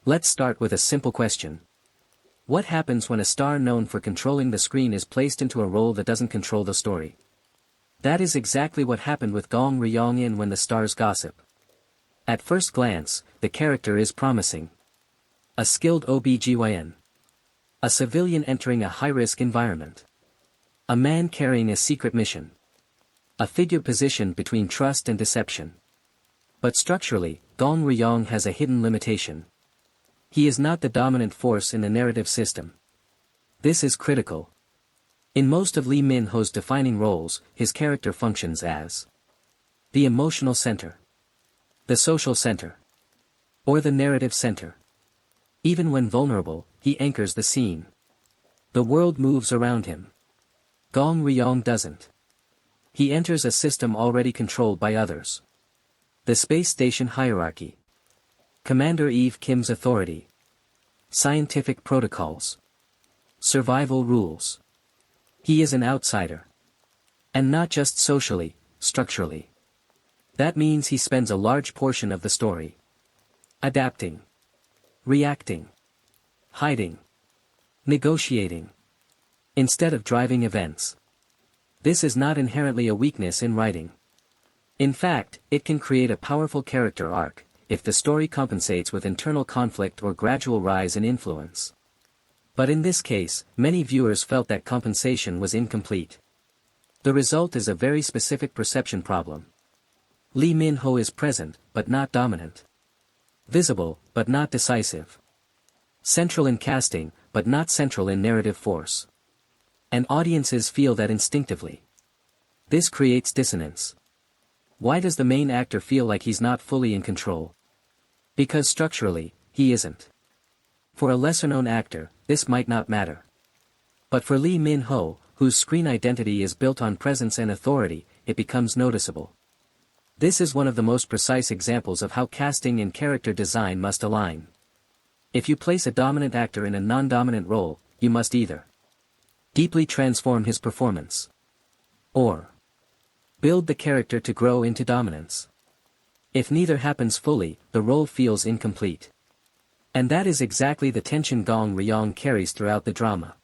Let's start with a simple question. What happens when a star known for controlling the screen is placed into a role that doesn't control the story? That is exactly what happened with Gong Ryong in When the Stars Gossip. At first glance, the character is promising. A skilled OBGYN. A civilian entering a high-risk environment. A man carrying a secret mission. A figure positioned between trust and deception. But structurally, Gong Ryong has a hidden limitation. He is not the dominant force in the narrative system. This is critical. In most of Lee Min-ho's defining roles, his character functions as the emotional center, the social center, or the narrative center. Even when vulnerable, he anchors the scene. The world moves around him. Gong Ryong doesn't. He enters a system already controlled by others. The space station hierarchy. Commander Eve Kim's authority. Scientific protocols. Survival rules. He is an outsider. And not just socially, structurally. That means he spends a large portion of the story adapting, reacting, hiding, negotiating, instead of driving events. This is not inherently a weakness in writing. In fact, it can create a powerful character arc, if the story compensates with internal conflict or gradual rise in influence. But in this case, many viewers felt that compensation was incomplete. The result is a very specific perception problem. Lee Min-ho is present, but not dominant. Visible, but not decisive. Central in casting, but not central in narrative force. And audiences feel that instinctively. This creates dissonance. Why does the main actor feel like he's not fully in control? Because structurally, he isn't. For a lesser-known actor, this might not matter. But for Lee Min-ho, whose screen identity is built on presence and authority, it becomes noticeable. This is one of the most precise examples of how casting and character design must align. If you place a dominant actor in a non-dominant role, you must either deeply transform his performance, or build the character to grow into dominance. If neither happens fully, the role feels incomplete. And that is exactly the tension Gong Ryong carries throughout the drama.